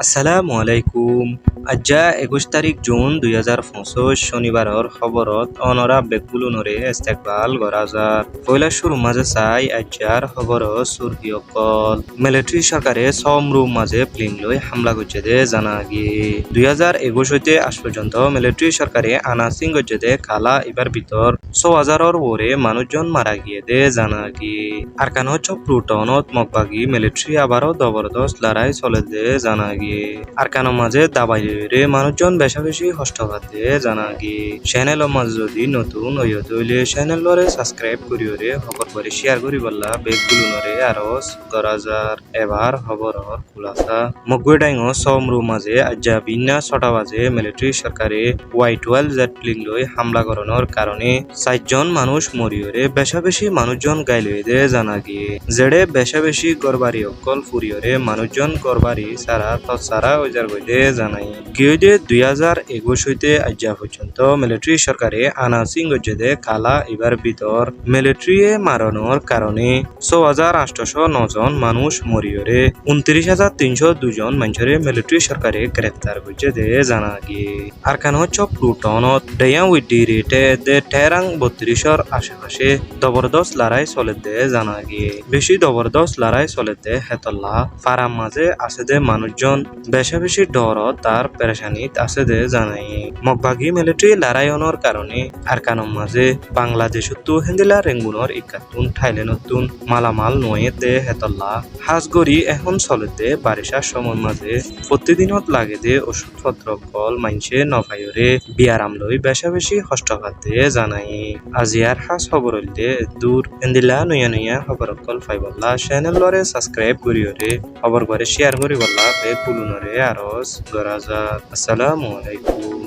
আসসালামু আলাইকুম। আজ্জা 21 তারিখ জুন 2025 শনিবারর খবরত অনরা বেগুলুনরে ইস্তেকবাল করা যার পয়লা শুরু মাঝে চাই আজ্জার খবর সুরকি অকল মিলিটারি সরকারে সমরু মাঝে প্লেন লই হামলা করছে দে জানা গিয়ে 2021 হইতে আজ পর্যন্ত মিলিটারি সরকারে আনাসিং করছে দে কালা এবার ভিতর 100,000-এর ওরে মানুষজন মারা গিয়ে দে জানা গিয়ে আর কান হচ্ছে প্লুটনত মগবাগি মিলিটারি আবারও জবরদস্ত লড়াই চলে দে জানা গিয়ে আর কানো মাঝে দাবাই রে মানুষজন বেশা বেশি কষ্ট পাতে জানা গিয়ে চ্যানেল মাঝে যদি নতুন হইতে হইলে চ্যানেলরে সাবস্ক্রাইব করিও রে খবর করে শেয়ার করি বললা বেগুলো নরে আরো করা যার এবার খবরর খুলাসা মগুই ডাইং সমরু মাঝে আজ্জা বিন্যা 6টা বাজে মিলিটারি সরকারে Y12 জেট প্লেন লই হামলা করানোর কারণে 4জন মানুষ মরিয়রে বেশা বেশি মানুষজন গাইল দে জানা গিয়ে জেডে বেশা বেশি গরবারি অকল ফুরিয়রে মানুষজন গরবারি সারা সারা ওইজার বইতে জানাই গিয়ে 2021 হইতে আজ্জা পর্যন্ত মিলিটারি সরকারে আনাসিং গজ্জেদে কালা এবার ভিতর মিলিটারি মারানোর কারণে 6,809 জন মানুষ মরিয়রে 29,302 জন মানুষরে মিলিটারি সরকারে গ্রেফতার করছে দে জানা গিয়ে আর কেন হচ্ছে প্লুটনত ডেয়া উইডি রেটে দে টেরাং 32-এর আশেপাশে জবরদস্ত লড়াই চলে দে জানা গিয়ে বেশি জবরদস্ত লড়াই চলে দে হেতল্লা ফারাম মাঝে আছে দে মানুষজন বেশা বেশি ডর তার পেরেশানিত আছে দে জানাই মগবাগি মিলিটারি লড়াইয়নের কারণে আর কানম মাঝে বাংলাদেশতো হেন্দিলা রেঙ্গুনর ইকাতুন থাইল্যান্ডতুন মালামাল নয়ে দে হেতল্লা হাজগরি এখন চলে দে বারিশার সময় মাঝে প্রতিদিনত লাগে দে ওষুধপত্র কল মাইনসে নভাইরে বিয়ারাম লই বেশা বেশি কষ্ট পাতে জানাই আজিয়ার হাস খবর হইলে দূর হেন্দিলা নয়া নয়া খবর কল ফাইবল্লা চ্যানেল লরে সাবস্ক্রাইব করিও রে খবর করে শেয়ার করি বললা বে পুলুনরে আরস গরাজা আসসালামু আলাইকুম।